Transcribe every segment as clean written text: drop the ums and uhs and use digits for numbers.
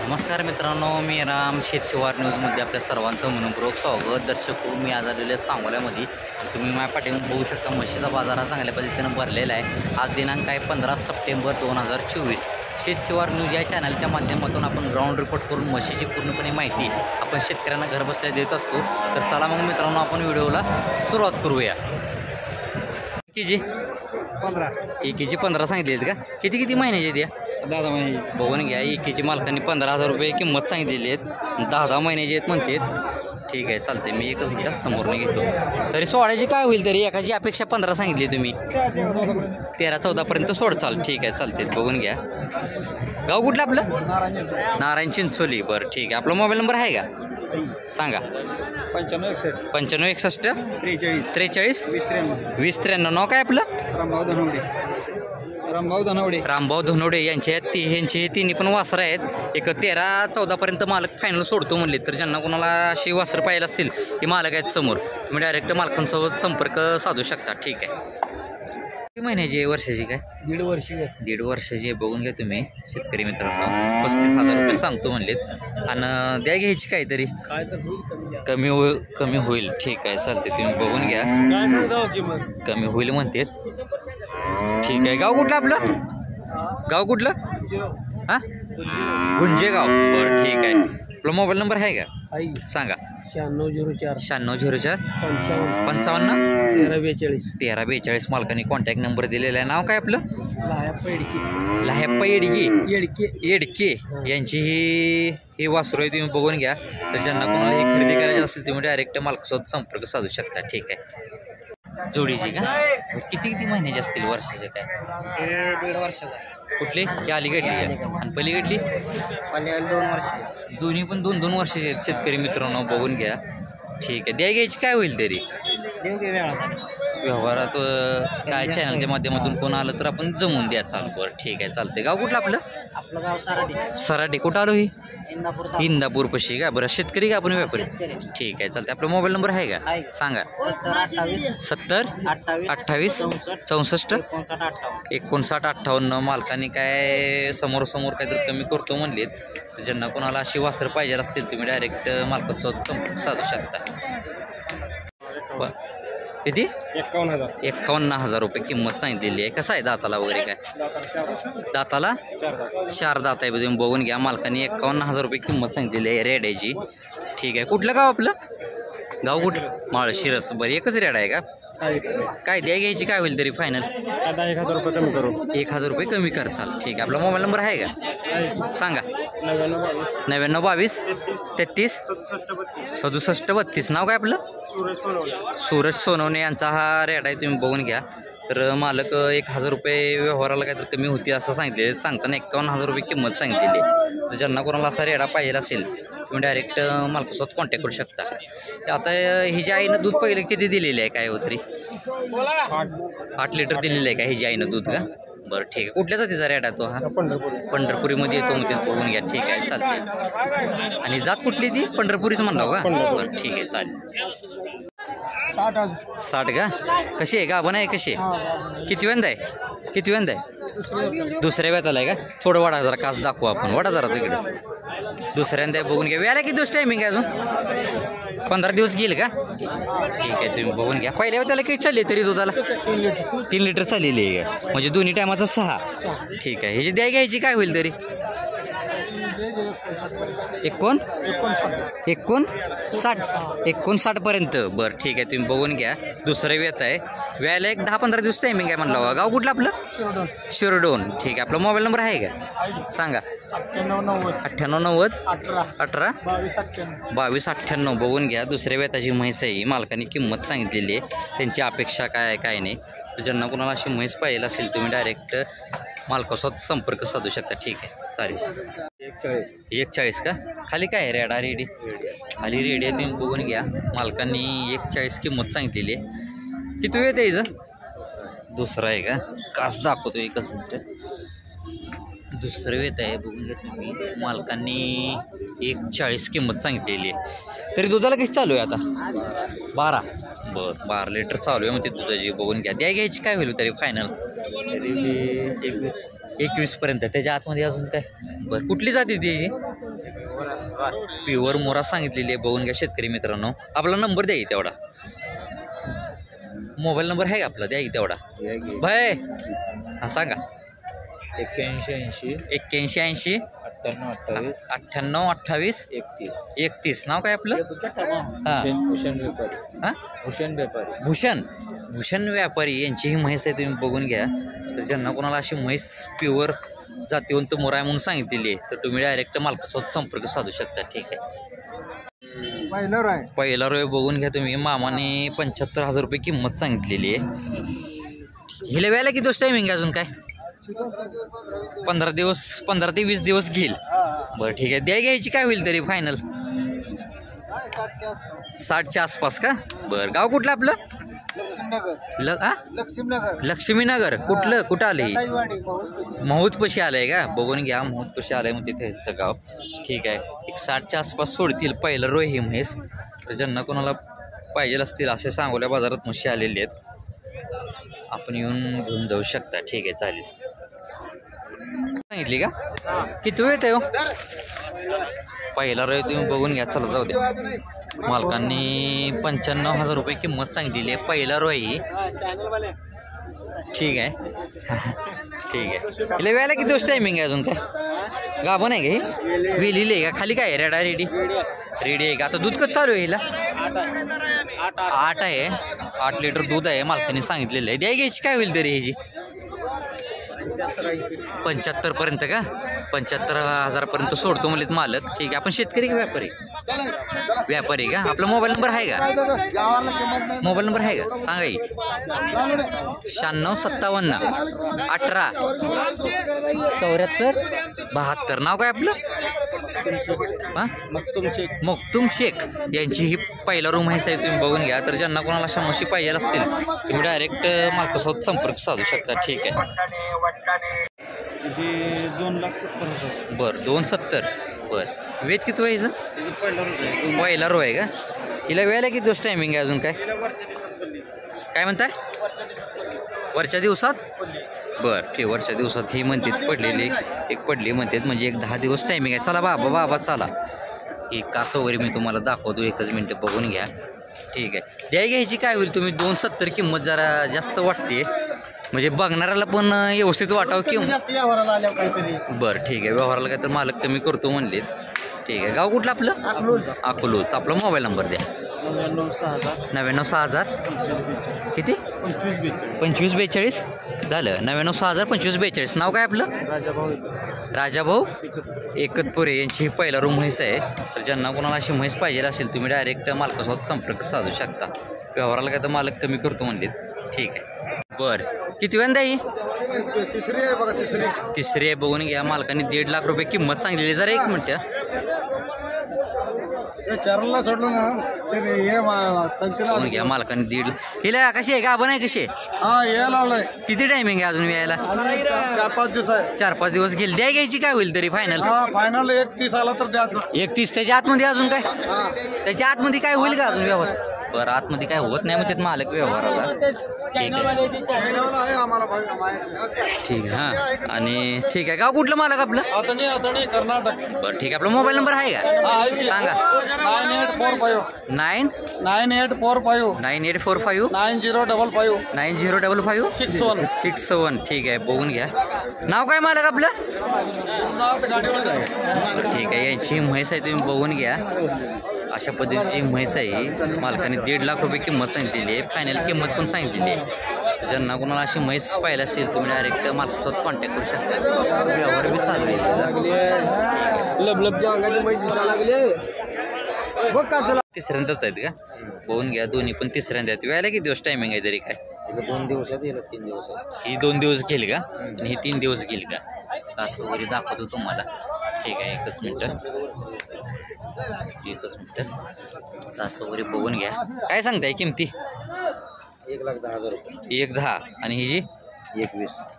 नमस्कार मित्रांनो, मी राम शेतशिवार न्यूजमध्ये आपल्या सर्वांचं मनपूर्वक स्वागत. दर्शक मी आज आलेल्या सांगोल्यामध्ये तुम्ही माझ्या पाठीवर बघू शकता. म्हशीचा बाजार हा चांगल्या पद्धतीनं भरलेला आहे. आज दिनांक आहे 15 सप्टेंबर 2024. शेतशिवार न्यूज या चॅनलच्या माध्यमातून आपण ग्राउंड रिपोर्ट करून म्हशीची पूर्णपणे माहिती आपण शेतकऱ्यांना घर बसल्या देत असतो. तर चला मग मित्रांनो, आपण व्हिडिओला सुरुवात करूया. किती 15 एकीची 15 सांगितली आहेत का? किती महिन्याची द्या? 10 महिने बघून घ्या. एकीची मालकांनी 15,000 रुपये किंमत सांगितलेली आहेत. 10 महिन्याची आहेत म्हणतात. ठीक आहे, चालते. मी एकच मिनिट समोरने घेतो. तरी सोळाची काय होईल? तरी एकाची अपेक्षा 15 सांगितली तुम्ही. 13-14 सोडचाल. ठीक आहे, चालते. बघून घ्या. गाव कुठलं आपलं? नारायण चिंचोली. बरं, ठीक आहे. आपला मोबाईल नंबर आहे का? सांगा. 95 61 43 20 नाव काय आपलं? रामभाऊ धनवडे यांचे तिन्ही पण वासरं आहेत. एक 13-14 मालक फायनल सोडतो म्हणले. तर ज्यांना कोणाला अशी वासरं पाहिजे असतील की मालक आहेत समोर, तुम्ही डायरेक्ट मालकांसोबत संपर्क साधू शकता. ठीक आहे. किती महिन्याची आहे? वर्षाची काय? 1.5 वर्षाची आहे. बघून घ्या तुम्ही शेतकरी मित्रांनो. 35,000 रुपये सांगतो म्हणलेत. आणि द्या घ्यायची काहीतरी कमी होईल. ठीक आहे, चालते. तुम्ही बघून घ्या. कमी होईल म्हणते. ठीक आहे. गाव कुठलं आपलं? गाव कुठलं? हां, गुंजेगाव. बरं, ठीक आहे. आपला मोबाईल नंबर आहे का? सांगा. 9604 55 1342 मालकांनी कॉन्टॅक्ट नंबर दिलेला आहे. नाव काय आपलं? लाह्याप्पा येडके यांची ही वासरू आहे. तुम्ही बघून घ्या. तर ज्यांना कोणाला ही खरेदी करायची असेल तुम्ही डायरेक्ट मालकासोबत संपर्क साधू शकता. ठीक आहे. जोडीची का? किती महिन्याची असतील? वर्षाचे काय? 1.5 वर्षाचा. कुठली? ही अलीकडली आणि पलीकडली? 2 वर्ष. दोन्ही पण 2-2 वर्षाचे आहेत शेतकरी मित्रांनो. बघून घ्या. ठीक आहे. द्या घ्यायची काय होईल तरी? व्यवहारात काय चॅनलच्या माध्यमातून कोण आलं तर आपण जमून द्या. चाल. बरं, ठीक आहे, चालते. गाव कुठलं आपलं? आपलं गाव सराटी. कुठं आलो? ही इंदापूर पशी का? बरं, शेतकरी का आपण व्यापारी? ठीक आहे, चालते. आपला मोबाईल नंबर आहे का? सांगा. 70 28 64 59 मालकाने काय समोर काहीतरी कमी करतो म्हणलेत. तर ज्यांना कोणाला अशी वासरं पाहिजे असतील तुम्ही डायरेक्ट मालकासोबत संपर्क साधू शकता. किती? 51,000 रुपये किंमत सांगितलेली आहे. कसं आहे दाताला वगैरे काय? दाताला 4 दात आहे. तुम्ही बघून घ्या. मालकाने 51,000 रुपये किंमत सांगितलेली आहे रेड्याची. ठीक आहे. कुठलं गाव आपलं? गाव कुठलं? माळशिरस. बरं, एकच रेडा आहे का? काय द्या घ्यायची काय होईल तरी फायनल? 1,000 रुपये कमी करू. 1,000 रुपये कमी करचाल. ठीक आहे. आपला मोबाईल नंबर आहे का? सांगा. 9922 33 67 32. नाव काय आपलं? सूरज सोनवणे यांचा हा रेट आहे. तुम्ही बघून घ्या. तर मालक 1,000 रुपये व्यवहाराला काहीतरी कमी होती असं सांगितले. सांगताना 51,000 रुपये किंमत सांगितलेली. तर ज्यांना कोणाला असा रेडा पाहिजे असेल तुम्ही डायरेक्ट मालकासोबत कॉन्टॅक्ट करू शकता. आता ही जी आईनं दूध पहिले किती दिलेलं आहे काय हो तरी? 8 लिटर दिलेलं आहे का हिजी आईनं दूध का? बरं, ठीक आहे. कुठल्या जातीचा रेट आहे तो हा? पंढरपुरीमध्ये येतो मग ते बघून घ्या. ठीक आहे, चालते. आणि जात कुठली ती? पंढरपुरीच म्हणलं का? बरं, ठीक आहे, चालेल. 60 का? कशी आहे का? आपण आहे कशी आहे? किती वेंदा आहे? दुसऱ्या वेताला आहे का? थोडं वाढा जरा, कास दाखवू आपण. वाढा जरा तिकडं. दुसऱ्यांदा बघून घ्या. वेळेला किती दिवस टायमिंग आहे अजून? 15 दिवस गेले का? ठीक आहे, तुम्ही बघून घ्या. पहिल्या वेताला किती चालली तरी दुधाला? 3 लिटर चाललेली आहे का? म्हणजे दोन्ही टायमाचं 6. ठीक आहे. ह्याची द्या घ्यायची काय होईल तरी? 59 पर्यंत. बरं, ठीक आहे. तुम्ही बघून घ्या. दुसरं वेत आहे. वेळेला 10-15 दिवस टायमिंग आहे म्हणलं. गाव कुठलं आपलं? शिरडोन. ठीक आहे. आपला मोबाईल नंबर आहे का? सांगा. 9890 18 22 98. बघून घ्या. दुसऱ्या वेताची म्हैस आहे. मालकाने किंमत सांगितलेली आहे. त्यांची अपेक्षा काय आहे काय नाही. ज्यांना कोणाला अशी म्हैस पाहिजे असेल तुम्ही डायरेक्ट मालकासोबत संपर्क साधू शकता. ठीक आहे, चालेल. 41 का? खाली काय आहे? रेडा रेडी. खाली रेडी आहे. तुम्ही बघून घ्या. मालकांनी 41 किंमत सांगितलेली आहे. किती वेळ द्यायचं? दुसरा आहे का? कास दाखवतो एकच मिनिट. दुसरं वेत आहे. बघून घ्या तुम्ही. मालकांनी 140 किंमत सांगितलेली आहे. तरी दुधाला किती चालू आहे आता? 12. बरं, 12 लिटर चालू आहे म्हणते दुधाची. बघून घ्या. द्या घ्यायची काय होईल तरी फायनल? 21 पर्यंत. त्याच्या आतमध्ये अजून काय? बरं, कुठली जाती त्याची? प्युअर मोरा सांगितलेली आहे. बघून घ्या शेतकरी मित्रांनो. आपला नंबर द्या की तेवढा. मोबाईल नंबर आहे का आपला? द्या की तेवढा भाई. हां सांगा. 81 81 80 98 28 31. नाव काय आपलं? हां हां भूषण व्यापारी यांची ही म्हैस आहे. तुम्ही बघून घ्या. तर ज्यांना कोणाला अशी म्हैस प्युअर जातीवंत मोरा आहे म्हणून सांगितलेली आहे तर तुम्ही डायरेक्ट मालकासोबत संपर्क साधू शकता. ठीक आहे. पहिला रोय बघून घ्या तुम्ही. मामाने 75,000 रुपये किंमत सांगितलेली आहे. हिला वेळेला किती दिवस टायमिंग अजून काय? 15 ते 20 दिवस घेईल. बरं ठीक आहे. घ्यायची काय होईल तरी फायनल? 60च्या आसपास का? बरं. गाव कुठलं आपलं? लक्ष्मीनगर. कुठं आलं? महूतपशी आलंय का? बघून घ्या. महूतपशी आलंय मग तिथे ह्याचं गाव. ठीक आहे. एक 60च्या आसपास सोडतील. पहिलं रोय ही म्हैस. तर ज्यांना कोणाला पाहिजे असतील असे सांगोल्या बाजारात म्हशी आलेले आहेत. आपण येऊन घेऊन जाऊ शकता. ठीक आहे चालेल. सांगितली का? किती वेळ येते हो? पहिला रोय तुम्ही बघून घ्या. चला जाऊ द्या. मालकांनी 95,000 रुपये किंमत सांगितलेली आहे. पहिला रोय ही. ठीक आहे. ठीक आहे. हिला वेळेला किती दिवस टायमिंग आहे अजून काय? गाभण आहे का ही? वेलेली आहे का? खाली काय आहे? रेडी आहे का? आता दूध कसं चालू आहे हिला? 8 आहे. 8 लिटर दूध आहे. मालकांनी सांगितलेलं आहे. घ्यायची काय होईल तरी ह्याची? 75 पर्यंत का? 75,000 पर्यंत सोडतो म्हणलेत मालक. ठीक आहे. आपण शेतकरी का व्यापारी का? आपला मोबाईल नंबर आहे का? मोबाईल नंबर आहे का? सांगा की. 96 57 18 74 72. नाव काय आपलं? हां मखतूम शेख यांची ही पहिला रूम आहे साहेब. तुम्ही बघून घ्या. तर ज्यांना कोणाला अशा म्हशी पाहिजे असतील तुम्ही डायरेक्ट मालकासोबत संपर्क साधू शकता. ठीक आहे. 2,70,000. बरं 270. बरं. वेज किती व्हायचं? पहिला रो आहे का? हिला वेळेला किती दिवस टायमिंग आहे अजून काय? काय म्हणताय? वरच्या दिवसात? बरं ठीक. वरच्या दिवसात ही म्हणतात पडली म्हणतात म्हणजे एक 10 दिवस टायमिंग आहे. चला बाबा चला. ही कासं वगैरे मी तुम्हाला दाखवतो. एकच मिनटं बघून घ्या. ठीक आहे. घ्यायची काय होईल? तुम्ही 270 किंमत जरा जास्त वाटते म्हणजे बघणाऱ्याला पण व्यवस्थित वाटावं की. बरं ठीक आहे. व्यवहाराला काय तर मालक कमी करतो म्हणलेत. ठीक आहे. गाव कुठलं आपलं? अकलूज. आपला मोबाईल नंबर द्या. 99,6000 किती? 2542 झालं. 99,6000 2542. नाव काय आपलं? राजाभाऊ एकतपुरे यांची पहिला रूम म्हैस आहे. तर ज्यांना कोणाला अशी म्हैस पाहिजे असेल तुम्ही डायरेक्ट मालकासोबत संपर्क साधू शकता. व्यवहाराला काय तर मालक कमी करतो म्हणलेत. ठीक आहे. बरं. किती वेळा ही? तिसरी आहे. बघून घ्या. मालकाने 1.5 लाख रुपये किंमत सांगितलेली. जरा एक मिनटं. सोडलं ना बघून घ्या. मालकाने 1.5. हिला कशी आहे? गाभण आहे कशी आहे? हा यायला लावलंय. किती टायमिंग आहे अजून यायला? 4-5 दिवस आहे. 4-5 दिवस गेले. घ्यायची काय होईल तरी फायनल? फायनल 31 आला तर द्यायचं. 31. त्याच्या आतमध्ये अजून काय? त्याच्या आतमध्ये काय होईल का अजून व्यवहार? बरं. आतमध्ये काय होत नाही म्हणतात मालक व्यवहाराला. ठीक आहे. ठीक आहे. हां आणि ठीक आहे. गाव कुठलं मालक आपलं? कर्नाटक. बरं ठीक आहे. आपला मोबाईल नंबर आहे का? सांगा. 9845 9845 9055 9055 61. ठीक आहे. बघून घ्या. नाव काय मालक आपलं? ठीक आहे. यांची म्हैस आहे. तुम्ही बघून घ्या. अशा पद्धतीची म्हैस आहे. मालकाने 1.5 लाख रुपये किंमत सांगितलेली आहे. फायनल किंमत पण सांगितलेली आहे. ज्यांना कोणाला अशी म्हैस पाहिजे असेल तुम्ही डायरेक्ट मालकासोबत कॉन्टॅक्ट करू शकता. व्यवहार बी चालू आहे. तिसऱ्यांदाच आहेत का? बघून घ्या. दोन्ही पण तिसऱ्यांदा आहेत. वेळेला किती दिवस टायमिंग आहे तरी काय? 2 दिवसात येईल. 3 दिवसात. ही 2 दिवस गेली का? आणि ही 3 दिवस गेली का? असं वगैरे दाखवतो तुम्हाला. ठीक आहे. एकच मिनटं. असं वगैरे बघून घ्या. काय सांगताय किमती? 1,10,000 रुपये. 1,10. आणि ही जी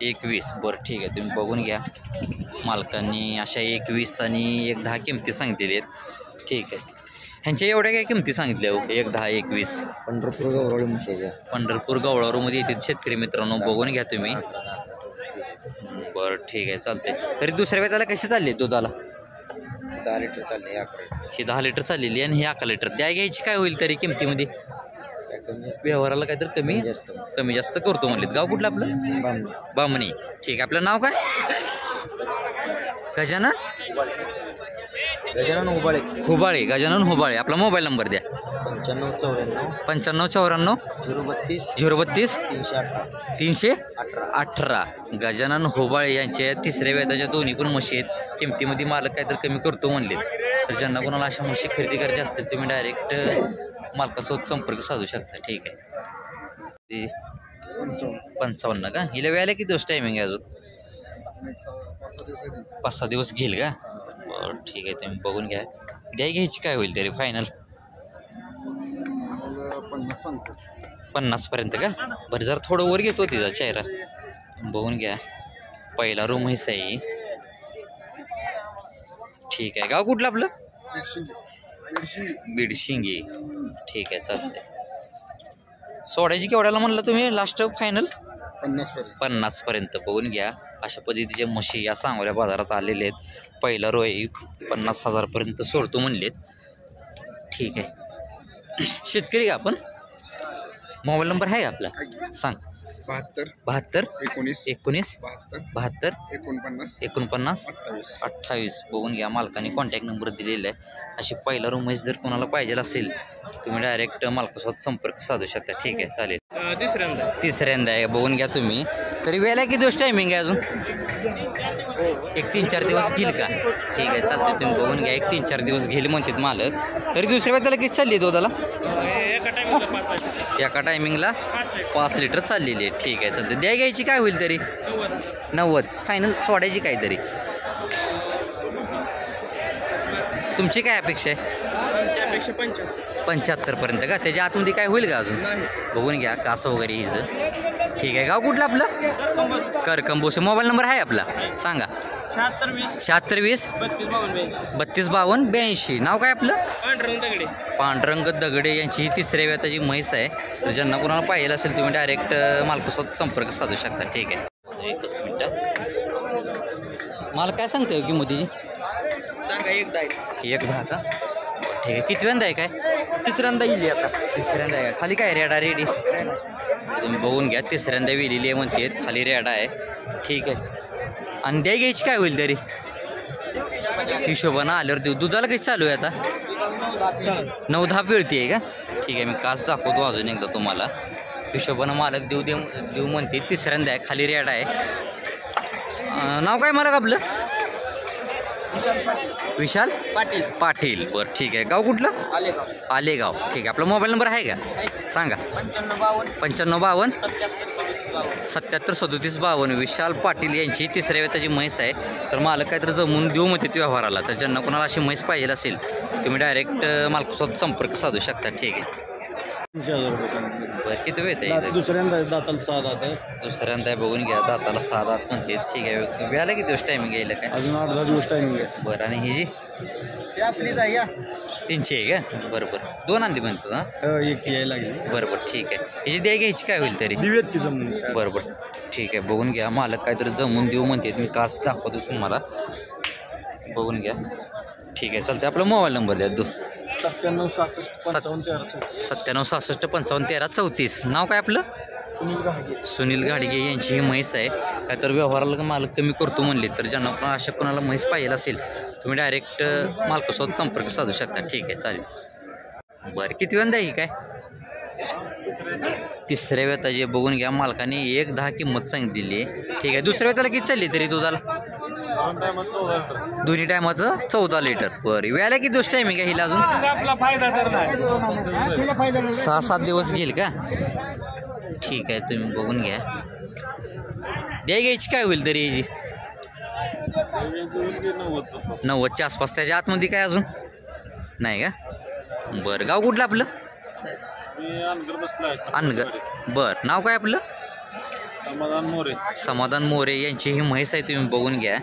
21. बरं ठीक आहे. तुम्ही बघून घ्या. मालकांनी अशा 21 आणि 1,10 किमती सांगितलेली आहेत. ठीक आहे. ह्यांच्या एवढ्या काय किमती सांगितल्या हो? 1,10 21. पंढरपूर गवळी म्हशीच्या. पंढरपूर गवळारूमध्ये येते शेतकरी मित्रांनो. बघून घ्या तुम्ही. बरं ठीक आहे. चालते. तरी दुसऱ्या वेळेला कशी चालली दुधाला? 10 लिटर चालले 11 ही 10 लिटर चाललेली आणि ही 11 लिटर द्या घ्यायची काय होईल तरी किमतीमध्ये कमी जास्त व्यवहाराला काहीतरी जास्त कमी जास्त करतो म्हणलेत. गाव कुठलं आपलं बांधून बामणी. ठीक आहे. आपलं नाव काय गजानन गजानन उबाळे हुबाळे. गजानन हुबाळे. आपला मोबाईल नंबर द्या 9594 9594 032 032 318 318. गजानन होबाळे यांच्या तिसऱ्या वेताच्या दोन्ही पण म्हशी आहेत. किमतीमध्ये मालक काहीतरी कमी करतो म्हणले. तर ज्यांना कोणाला अशा म्हशी खरेदी करायची असतील तुम्ही डायरेक्ट मालकासोबत संपर्क साधू शकता. ठीक आहे. 55 का? हिला वेळेला किती दिवस टायमिंग आहे अजून? 5-6 दिवस घेईल का? बरं ठीक आहे. तुम्ही बघून घ्या. घ्यायची काय होईल तरी फायनल 50 पर्यंत का? बरं जरा थोडं वर घेतो तिचा चेहरा. बघून घ्या. पहिला रूम म्हैस आहे. ठीक आहे. गाव कुठलं आपलं? बीडशिंगी. ठीक आहे चालतंय. सोडायची केवढ्याला म्हणलं तुम्ही लास्ट फायनल? 50 पर्यंत. बघून घ्या. अशा पद्धतीचे म्हशी या सांगोल्या बाजारात आलेले आहेत. पहिला रोय 50,000 पर्यंत सोडतो म्हणलेत. ठीक आहे. शेतकरी का आपण? मोबाईल नंबर आहे का आपला? सांग. 72 19 72 49 28. बघून घ्या. मालकाने कॉन्टॅक्ट नंबर दिलेला आहे. अशी पहिला रूम जर कोणाला पाहिजे असेल तुम्ही डायरेक्ट मालकासोबत संपर्क साधू शकता. ठीक आहे चालेल. तिसऱ्यांदा आहे. बघून घ्या तुम्ही. तरी वेळेला किती दिवस टायमिंग आहे अजून? एक 3-4 दिवस घेईल का? ठीक आहे चालते. तुम्ही बघून घ्या. एक 3-4 दिवस घेईल म्हणतात मालक. तरी दुसऱ्या वेळेला किती चालली आहे दुधाला? एका टायमिंगला 5 लिटर चाललेली आहे. ठीक आहे चालते. द्या घ्यायची काय होईल तरी? 90 फायनल. सोडायची काहीतरी तुमची काय अपेक्षा आहे? 75 पर्यंत का? त्याच्या आतमध्ये काय होईल का अजून? बघून घ्या. कासं वगैरे हिचं. ठीक आहे. गाव कुठलं आपलं? करकंबोस. मोबाईल नंबर आहे आपला? सांगा. 76 20 32 52 82. नाव काय आपलं? पांडुरंग दगडे. यांची ही तिसऱ्या वेताची म्हैस आहे. तर ज्यांना कोणाला पाहिजे असेल तुम्ही डायरेक्ट मालकासोबत संपर्क साधू शकता. ठीक आहे. एकच मिनटं. मला काय सांगते की मोदीजी? सांगा 1-10 का? ठीक आहे. किती वेंदा आहे काय? तिसऱ्यांदा येईल आता. तिसऱ्यांदा आहे का? खाली काय रेडा रेडी? तुम्ही बघून घ्या. तिसऱ्यांदा वेलेली आहे म्हणते. खाली रेडा आहे. ठीक आहे. आणि द्या घ्यायची काय होईल तरी? हिशोबानं आल्यावर देऊ. दुधाला कशी चालू आहे आता? 9-10 पिळती आहे का? ठीक आहे. मी काच दाखवतो अजून एकदा तुम्हाला. हिशोबानं मालक देऊ म्हणते. तिसऱ्यांदा आहे. खाली रेडा आहे. नाव काय मालक आपलं? विशाल पाटील. बरं ठीक आहे. गाव कुठलं? आलेगाव. ठीक आहे. आपला मोबाईल नंबर आहे का? सांगा. 95 77 37 52. विशाल पाटील यांची तिसऱ्या वेताची म्हैस आहे. तर मालक काहीतरी जमून देऊ म्हणते व्यवहाराला. तर ज्यांना कोणाला अशी म्हैस पाहिजे असेल तुम्ही डायरेक्ट मालकासोबत संपर्क साधू शकता. ठीक आहे. 50,000 रुपये. बरं किती वेळ आहे? दुसऱ्यांदा दाताला 6 दात आहे. दुसऱ्यांदा बघून घ्या. दाताला 6 दात म्हणते. ठीक आहे. व्याला किती दिवस टायमिंग यायला काय? अजून 8-10 दिवस टायमिंग आहे. बरं. आणि ही जी आपलीच आहे या 300 आहे का? बरोबर. 2 आणली म्हणतो ना? एक यायला लागली. बरोबर. ठीक आहे. हिची द्या घ्यायची काय होईल तरी? दिवेत की जमून. बरोबर. ठीक आहे. बघून घ्या. मालक काहीतरी जमून देऊ म्हणते. मी काच दाखवतो तुम्हाला. बघून घ्या. ठीक आहे चालते. आपला मोबाईल नंबर द्या. 97 66 55 13 97 66 55 13 34. नाव काय आपलं? सुनील घाडगे यांची ही म्हैस आहे. काय तर व्यवहाराला मालक कमी करतो म्हणले. तर ज्यांना कोणा अशा कोणाला म्हैस पाहिजे असेल तुम्ही डायरेक्ट मालकासोबत संपर्क साधू शकता. ठीक आहे चालेल. बरं किती वेळा ही काय? तिसऱ्या वेताची. बघून घ्या. मालकाने 1-10 किंमत सांगितलेली आहे. ठीक आहे. दुसऱ्या वेताला किती चालली तरी दुधाला? दोन्ही टायमाचं 14 लिटर. बरं. वेळेला किती दिवस टायमिंग आहे हिला अजून? 6-7 दिवस घेईल का? ठीक आहे. तुम्ही बघून घ्या. द्या घ्यायची काय होईल तरी याची? 90च्या आसपास. त्याच्या आतमध्ये काय अजून नाही का? बरं. गाव कुठलं आपलं? अनगर. बरं. नाव काय आपलं? समाधान मोरे यांची ही म्हैस आहे. तुम्ही बघून घ्या.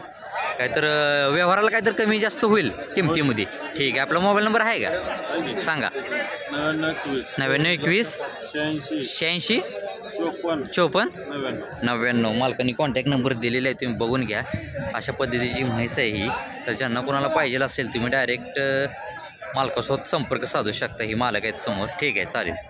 काय तर व्यवहाराला काय तर कमी जास्त होईल किमतीमध्ये. ठीक आहे. आपला मोबाईल नंबर आहे का? सांगा. 99 21 86 54 99. मालकाने कॉन्टॅक्ट नंबर दिलेला आहे. तुम्ही बघून घ्या. अशा पद्धतीची म्हैस आहे ही. तर ज्यांना कोणाला पाहिजे असेल तुम्ही डायरेक्ट मालकासोबत संपर्क साधू शकता. ही मालक आहेत समोर. ठीक आहे, चालेल.